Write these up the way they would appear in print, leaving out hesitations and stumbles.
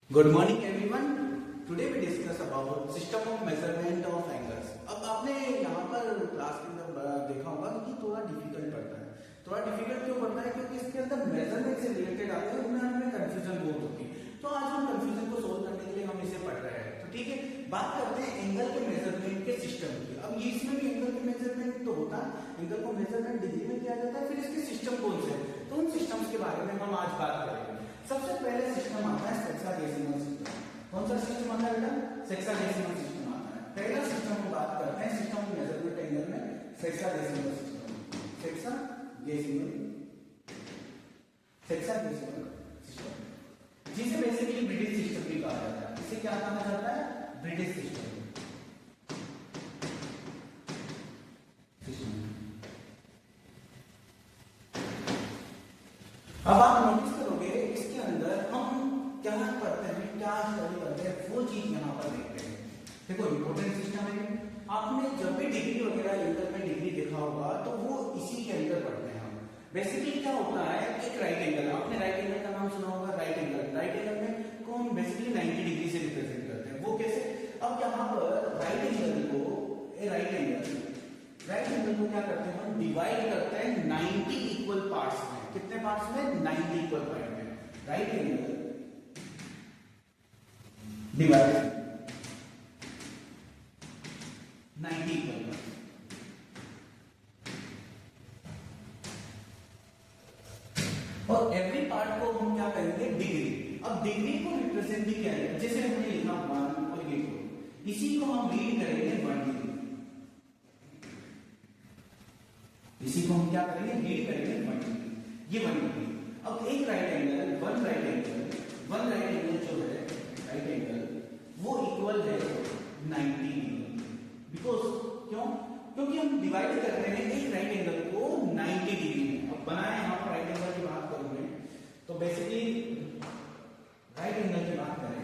Good morning everyone. Today we discuss about system of measurement of angles. अब आपने यहाँ पर क्लास के अंदर देखा होगा कि थोड़ा डिफिकल्ट पड़ता है। थोड़ा डिफिकल्ट क्यों पड़ता है? क्योंकि इसके अंदर मेजरमेंट से रिलेटेड आते हैं, उनमें हमें कंफ्यूजन बहुत होती है। तो आज हम कंफ्यूजन को सोल्व करने के लिए हम इसे पढ़ रहे हैं। तो ठीक है, बात करते हैं एंगल के मेजरमेंट के सिस्टम की। अब ये इसमें भी एंगल के मेजरमेंट तो होता है, एंगल को मेजरमेंट डिग्री में किया जाता है, फिर इसके सिस्टम कौन से हैं, तो उन सिस्टम्स के बारे में हम आज बात करेंगे। सबसे पहले सिस्टम आता है सेक्साडेसिमल सिस्टम। कौन सा सिस्टम आता है बेटा? सेक्साडेसिमल सिस्टम आता है। पहला सिस्टम हम बात करते हैं सिस्टम ऑफ मेजरमेंट एंगल में, सेक्साडेसिमल सिस्टम। सेक्साडेसिमल सिस्टम, जिसे बेसिकली ब्रिटिश सिस्टम भी कहा जाता है। इसे क्या कहा जाता है? British system. अब आप नोटिस करोगे इसके अंदर हम क्या पढ़ते हैं, क्या स्टडी करते हैं, वो चीज यहाँ पर देखते हैं। देखो इंपॉर्टेंट सिस्टम है। आपने जब भी डिग्री वगैरह एंगल में डिग्री देखा होगा तो वो इसी के अंदर पढ़ते हैं हम। बेसिकली क्या होता है, एक राइट एंगल, आपने राइट एंगल का नाम सुना होगा। राइट एंगल, राइट एंगल में को हम बेसिकली 90 डिग्री से रिप्रेजेंट करते हैं। वो कैसे? अब यहाँ पर राइट एंगल को क्या करते हैं हम? डिवाइड करते हैं 90 इक्वल पार्ट्स में। कितने पार्ट्स में? 90 इक्वल पार्ट में। Right angle divide 90 equal part. और एवरी पार्ट को हम क्या करेंगे? डिग्री। अब डिग्री को रिप्रेजेंट भी क्या है? जैसे हमने लिखा 1 और ये 2, इसी को हम रीड करेंगे 1 डिग्री। इसी को हम क्या करेंगे? रीड करेंगे 1 डिग्री। ये 1 डिग्री। अब एक right angle, one right angle जो है राइट एंगल, वो इक्वल है 90 डिग्री। बिकॉज क्यों? क्योंकि हम डिवाइड कर रहे हैं एक राइट एंगल को 90 डिग्री में। अब बनाए यहाँ पर राइट एंगल की बात करोगे तो बेसिकली राइट एंगल की बात करें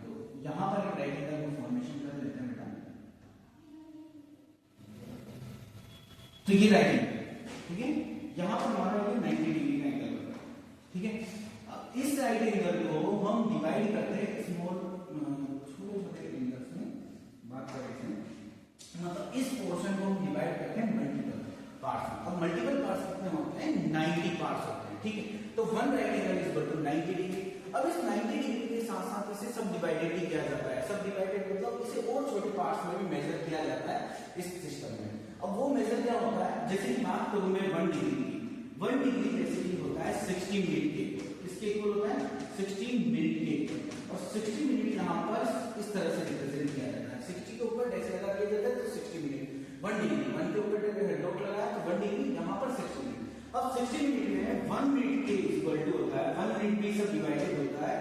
तो यहां पर एक राइट एंगल को फॉर्मेशन कर लेते हैं बेटा। तो ये राइट एंगल, ठीक है, यहां पर हमारा 90 डिग्री का एंगल होगा, ठीक है। अब इस राइट एंगल को हम डिवाइड करते हैं स्मॉल छोटे एंगल्स में बात करते हैं। मतलब इस पोर्शन को हम डिवाइड करते हैं मल्टीपल पार्ट्स में। अब मल्टीपल पार्ट्स कितने होते हैं? 90 पार्ट्स होते हैं, ठीक है। तो one right angle is equal to 90 degree. अब इस 90 डिग्री के साथ साथ इसे सब डिवाइडेड भी किया जाता है। सब डिवाइडेड मतलब इसे और छोटे पार्ट्स में भी मेजर किया जाता है इस सिस्टम में। अब वो मेजर क्या होता है? जैसे कि बात करूं मैं 1 डिग्री की, 1 डिग्री बेसिकली होता है 60 मिनट के। इसके इक्वल होता है 60 मिनट के। और 60 मिनट यहाँ पर इस तरह से रिप्रेजेंट किया जाता है। 60 के ऊपर डैश लगा दिया जाता है तो 60 मिनट। 1 डिग्री, 1 के ऊपर डॉट लगाया तो 1 डिग्री, यहाँ पर 60 मिनट। अब 60 मिनट में 1 मिनट के इक्वल टू होता है 1 मिनट भी सब डिवाइडेड होता है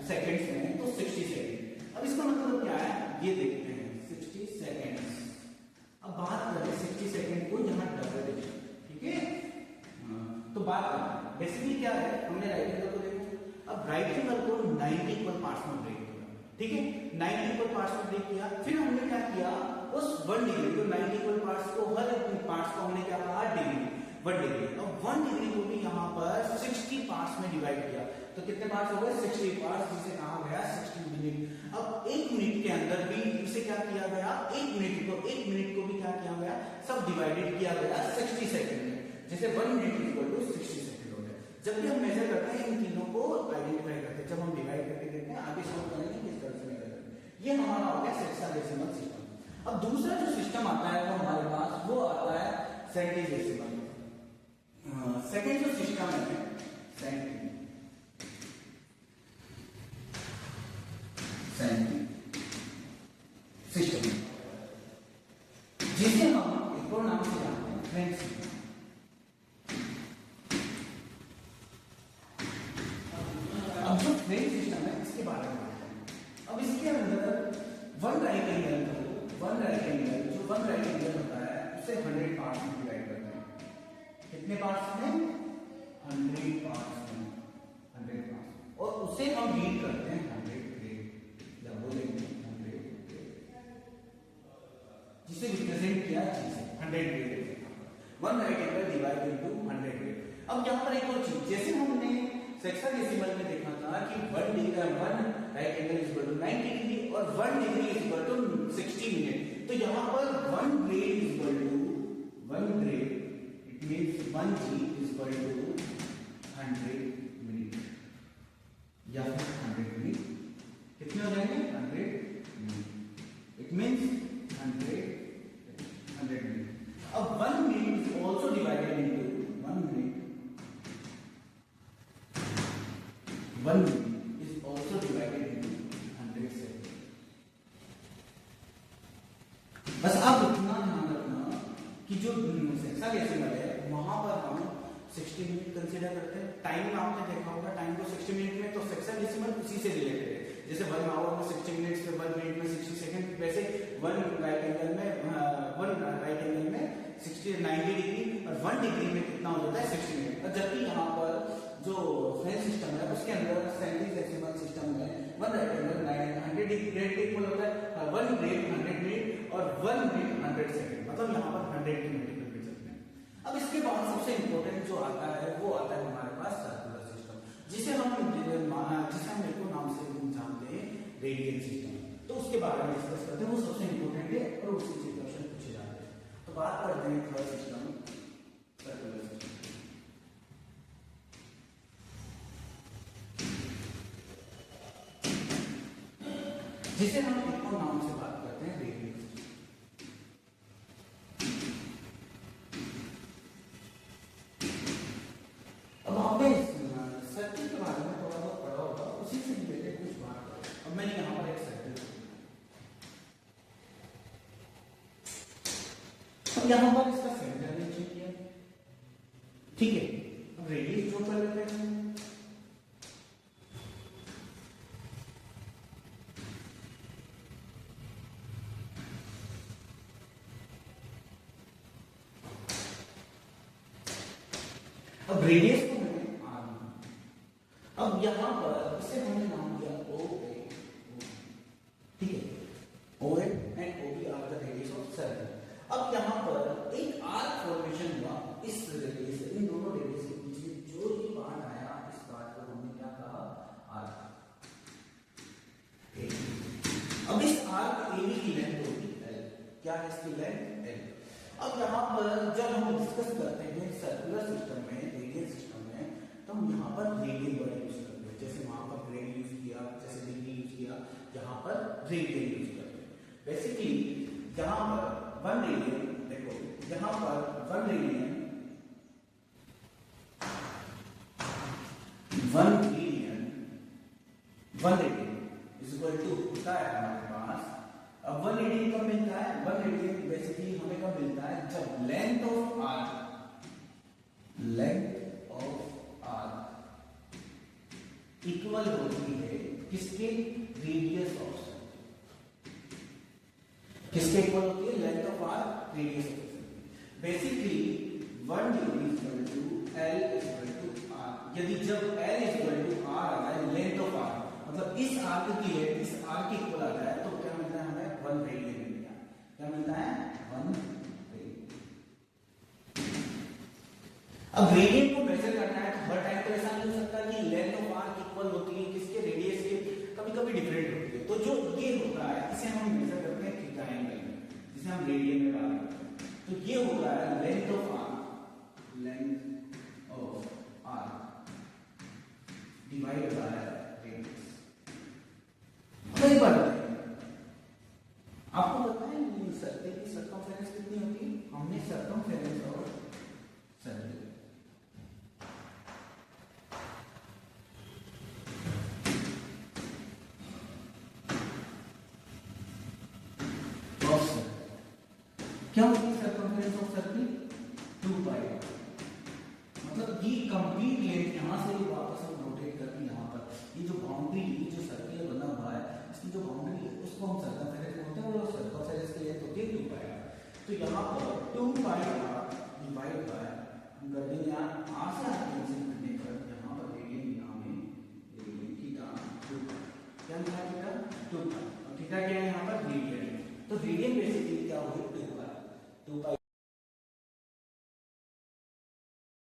सेकंड्स में, तो 60 सेकंड। अब इसका मतलब क्या है ये देखते हैं, 60 सेकंड्स। अब बात करें 60 सेकंड को यहाँ डबल, ठीक है। तो बात करें बेसिकली क्या है, हमने राइट एंगल को देखो। अब राइट एंगल को 90 इक्वल पार्ट्स में ब्रेक किया, ठीक है, 90 इक्वल पार्ट्स में ब्रेक किया। फिर हमने क्या किया, उस 1 डिग्री को 90 इक्वल पार्ट्स को, हर पार्ट्स को हमने क्या कहा? Degree, 1 degree. अब 1 डिग्री को भी यहाँ पर 60 पार्ट्स में डिवाइड किया तो कितने पार्ट्स हो गए? 60 पार्ट्स, जिसे कहा गया 60 मिनट। अब 1 मिनट के अंदर भी इसे क्या किया गया? 1 मिनट को भी क्या किया गया? सब डिवाइडेड किया गया 60 सेकंड में। जैसे 1 मिनट इक्वल टू 60 सेकंड हो गया। जब भी हम मेजर करते हैं इन तीनों को आइडेंटिफाई करते हैं, जब हम डिवाइड करके देखते हैं, आगे सॉल्व करेंगे किस तरह से मेजर करेंगे। ये हमारा हो गया सेक्साडेसिमल सिस्टम। अब दूसरा जो सिस्टम आता है वो हमारे पास वो आता है सेंटीडेसिमल। सेकंड जो सिस्टम है सिस्टम, जिसे हम एक और नाम से जानते हैं फ्रेंच सिस्टम। अब जो फ्रेंच सिस्टम है इसके बारे में बात करें। अब इसके अंदर 1 राइट एंगल होता है उसे 100 पार्ट्स में डिवाइड करते हैं। कितने पार्ट्स में? 100 पार्ट्स में, 100 पार्ट्स। और उसे हम रीड करते हैं 100 ग्रेड, या बोलेंगे 100 ग्रेड, जिसे रिप्रेजेंट किया 100 grade. 1 right angle divide into 100 grade. अब यहाँ पर एक और चीज, जैसे हमने सेक्साडेसिमल में देखा था कि 1 राइट 90 डिग्री और 1 degree is equal to 60 minute. तो यहाँ पर 1 grade is equal to 1 grade, it means 1 g is equal to 100 minute या फिर 100 मिनट। कितने हो जाएंगे? 100 मिनट। It means 100 minute. अब 1 minute is also divided into 1 minute, 1 minute is also divided into 100 seconds। बस आप इतना ध्यान रखना कि जो हेक्साडेसिमल है वहां पर हम 60 मिनट कंसीडर करते हैं। टाइम में आपने देखा होगा टाइम को 60 मिनट में, तो हेक्साडेसिमल उसी से रिलेटेड है। जैसे 1 आवर में 60 मिनट्स में 1 मिनट में 60 सेकंड, वैसे 1 राइट एंगल में 60 90 डिग्री और 1 डिग्री में कितना हो जाता है? 60 मिनट। और जबकि यहाँ पर जो फ्रेंच सिस्टम है उसके अंदर सेंटीडेसिमल सिस्टम में 1 राइट एंगल 100 डिग्री इक्वल होता है 1 ग्रेड 100 मिनट और 1 मिनट 100 सेकंड, मतलब यहाँ पर 100 की मल्टीपल कर सकते हैं। अब इसके बाद सबसे इंपॉर्टेंट जो आता है वो आता है हमारे पास सर्कुलर सिस्टम, जिसे हम मेरे को नाम से जानते हैं रेडियल सिस्टम। तो उसके बारे में डिस्कस करते हैं, वो सबसे इंपॉर्टेंट है और उसी से क्वेश्चन पूछे जाते हैं। तो बात करते हैं थर्ड सिस्टम, सर्कुलर सिस्टम, जिसे हम एक और नाम से बात करते हैं रेडियल सिस्टम। अब आपने सर्किल के बारे में थोड़ा बहुत पढ़ा होगा, उसी से रिलेटेड कुछ बात करें। अब मैंने यहाँ पर एक सर्किल, अब यहाँ पर इसका सेंटर नीचे किया, ठीक है। अब रेडियस ड्रॉ कर लेते हैं। अब रेडियस को मैंने r लिया। अब यहां पर इसे हमने नाम दिया OA, ठीक है। OA and OB are the radius of circle. अब यहां पर एक आर्क फॉर्मेशन हुआ इस रेडियस, इन दोनों रेडियस के बीच में जो ये पार्ट आया, इस पार्ट को हमने क्या कहा? आर्क। अब इस आर्क AB की लेंथ होगी L। क्या है इसकी लेंथ? L। अब यहाँ पर जब हम डिस्कस करते हैं सर्कुलर सिस्टम में, रेडियल सिस्टम में, तो हम यहाँ पर रेडियल वर्ड यूज करते हैं। जैसे वहां पर ग्रेड यूज किया, जैसे डिग्री यूज किया, यहाँ पर रेडियल यूज करते हैं। बेसिकली यहाँ पर 1 रेडियन, देखो यहाँ पर 1 radian 1 radian is equal to होता है हमारे पास। अब 1 रेडियन कब मिलता है? 1 रेडियन बेसिकली हमें कब मिलता है? जब लेंथ ऑफ आर्क इक्वल होती है किसके? Radius of circle. किसके इक्वल होती है? Length of arc radius of circle. Basically 1 degree equal to L equal to R। यदि जब L इक्वल टू R आ जाए, लेंथ ऑफ आर्क मतलब इस आर्क की लेंथ इस आर्क के इक्वल आ जाए, तो क्या मिलता है हमें? 1 रेडियन मिल गया। क्या मिलता है? 1 रेडियन। अब रेडियन को मेजर करना है तो हर टाइम तो ऐसा नहीं हो सकता कि लेंथ ऑफ आर्क इक्वल होती है किसके? रेडियस के। कभी-कभी डिफरेंट होती है। तो जो ये होता है इसे हम मेजर करते हैं थीटा एंगल में, जिसे हम रेडियन में बात करते हैं। तो ये होता है length of arc, length of arc divide by radius. कई बार आपको पता है सर्कल की सर्कमफेरेंस कितनी होती है? हमने सर्कमफेरेंस और सर्कल क्या होती है? सर्कमफेरेंस ऑफ सर्कल 2 पाई। मतलब ये कंप्लीट लेंथ यहां से वापस हम रोटेट करके यहाँ पर ये जो बाउंड्री, जो सर्कल बना हुआ है, इसकी जो बाउंड्री है उसको हम सर्कमफेरेंस बोलते हैं। वो सर्कमफेरेंस की लेंथ होती है 2 पाई। तो यहाँ पर 2 पाई डिवाइड बाय हम कर देंगे यहाँ r से r कैंसिल करने पर यहाँ पर रेडियन यहाँ में रेडियन थीटा 2 पाई। क्या मिला? थीटा 2 पाई। और थीटा क्या है यहाँ पर? रेडियन। तो रेडियन बेसिकली क्या होगी? 2 पाई।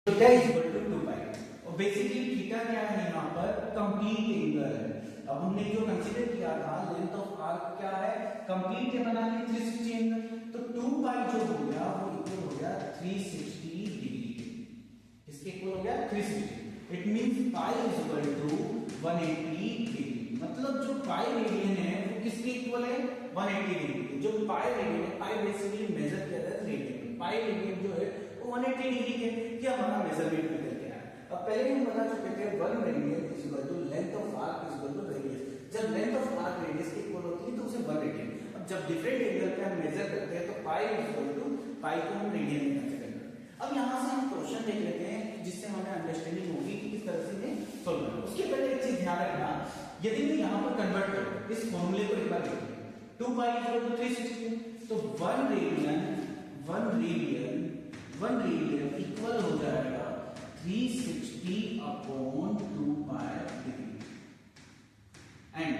थीटा इज इक्वल टू 2 पाई। और बेसिकली थीटा क्या है यहाँ पर? कंप्लीट एंगल है। अब हमने जो कंसीडर किया था लेंथ ऑफ आर्क क्या है, कंप्लीट के बनाने 360 एंगल, तो 2 पाई जो हो गया वो इक्वल हो गया 360 डिग्री के। इसके इक्वल हो गया 360। It means pi is equal to 180 degree. मतलब जो पाई रेडियन है वो किसके इक्वल है, 180 डिग्री। जो पाई रेडियन है, पाई बेसिकली मेजर किया जाता है रेडियन में, पाई रेडियन जो है वो 180 डिग्री के, कि हमारा मेजरमेंट निकल के आया। अब पहले हम बता चुके थे 1 radian is equal to length of arc is equal to radius. जब लेंथ ऑफ आर्क रेडियस के इक्वल होती है तो उसे 1 रेडियन। अब जब डिफरेंट एंगल पे हम मेजर करते हैं तो पाई इज इक्वल टू पाई को हम रेडियन में कंसीडर करते हैं। अब यहां से हम क्वेश्चन देख लेते हैं जिससे हमें अंडरस्टैंडिंग होगी कि किस तरह से इन्हें सॉल्व करना है। उसके पहले एक चीज ध्यान रखना, यदि मैं यहां पर कन्वर्ट करूं इस फॉर्मूले को एक बार देखिए, 2 पाई इज इक्वल टू 360, तो 1 रेडियन इक्वल हो जाएगा 360 अपॉन 2 पाई डिग्री। एंड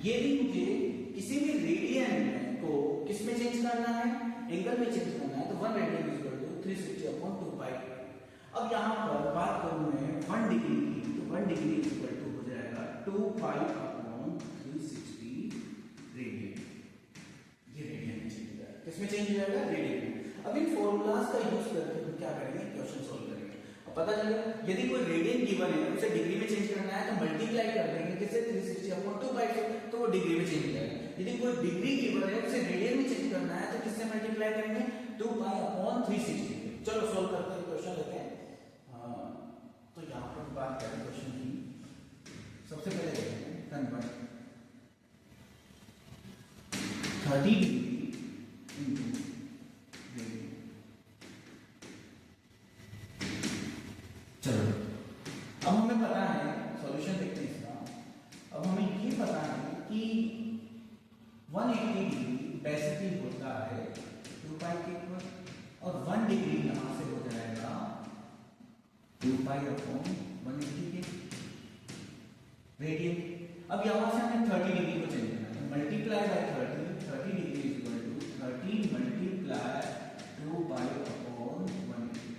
ये भी मुझे किसी भी रेडियन को किस में चेंज करना है, एंगल में चेंज करना है, तो 1 radian is equal to 360 upon 2 pi. अब यहां पर बात करूं मैं 1 डिग्री की, तो 1 डिग्री इज इक्वल टू हो जाएगा 2 पाई अपॉन 360 रेडियन। ये रेडियन में चेंज हो जाएगा, किसमें चेंज हो जाएगा, रेडियन में। अब इन फॉर्मूलाज का यूज करके हम क्या करेंगे, क्वेश्चन सॉल्व करेंगे। अब पता चलेगा यदि कोई रेडियन गिवन है उसे डिग्री में चेंज करना है तो मल्टीप्लाई कर देंगे किससे, 360 अपॉन 2 पाई से, तो वो डिग्री में चेंज हो जाएगा। यदि कोई डिग्री गिवन है उसे रेडियन में चेंज करना है तो किससे मल्टीप्लाई करेंगे, 2 पाई अपॉन 360। चलो सॉल्व करते हैं, क्वेश्चन लेते हैं। तो यहां पर बात करें क्वेश्चन की, सबसे पहले देखते हैं कन्वर्ट 30 डिग्री इनटू रेडियन। चलो अब हमें पता है, सॉल्यूशन देखते हैं इसका। अब हमें ये पता है कि 180 डिग्री बेसिकली होता है 2 पाई के इक्वल, और 1 डिग्री यहां से हो जाएगा 2 पाई अपॉन 180 के रेडियन। अब यहां से हमें 30 डिग्री को चेंज करना है, multiply by 30 degree is equal to 30 multiply 2 pi upon 180।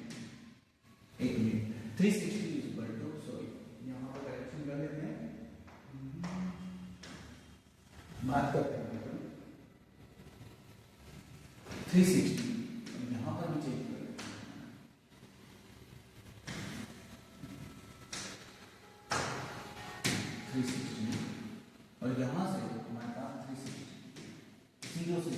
एक minute, 360 is equal to, sorry यहां पर करेक्शन कर लेते हैं, बात करते हैं 360 यहां पर भी चेंज करें, 360 और यहां से हमारे पास 360 0 से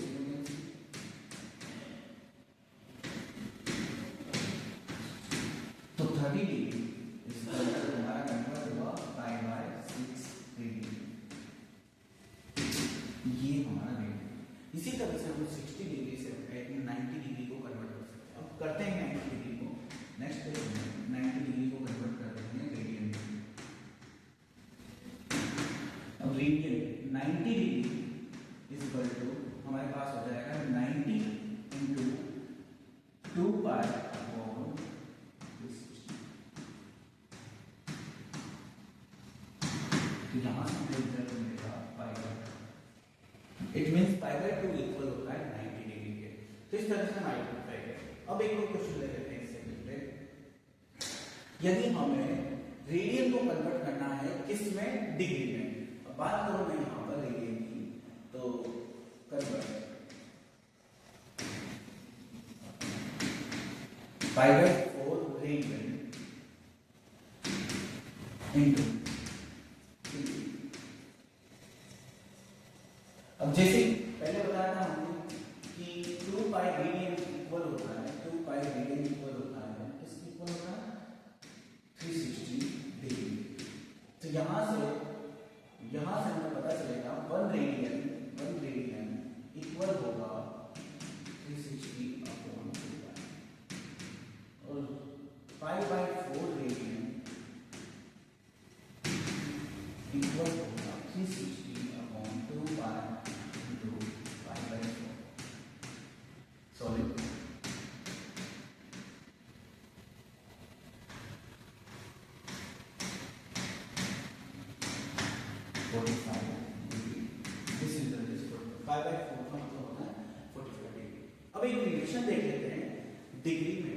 तो 30 डिग्री इसका हमारा कन्वर्ट हुआ पाई बाय 6 डिग्री। ये हमारा रेडियन। इसी तरह से हम 60 डिग्री से 90 डिग्री को कन्वर्ट कर सकते हैं। अब करते हैं 90 डिग्री को, नेक्स्ट 90 डिग्री को कन्वर्ट कर देते हैं रेडियन में। अब radian 90 degree is equal to हमारे पास हो जाएगा 90 इंटू 2 पाई अपॉन 360। तो यहां से रिजल्ट मिलेगा pi by, it means pi by 2 equal होता है 90 डिग्री के। तो इस तरह से हम आइडेंटिफाई करें। अब एक और क्वेश्चन ले लेते हैं इससे रिलेटेड, यदि हमें रेडियन को कन्वर्ट करना है किस में, डिग्री में। अब बात करूं मैं यहां पर रेडियन की, तो convert pi by 4 radian into, अब जैसे पहले बताया था हमने कि 2 पाई रेडियन इक्वल होता है, 2 पाई रेडियन इक्वल होता है किसके इक्वल होता है, 360 डिग्री। तो यहां से हमें पता चलेगा 1 रेडियन इक्वल होगा 360 अपॉन 2 पाई, और पाई बाय 4 रेडियन इक्वल होगा 360 upon 2 pi into pi by 4। Sorry 45 degree, this is the ratio 5 by 4 का मतलब होता है 45 डिग्री। अब एक रिलेशन देख लेते हैं डिग्री में,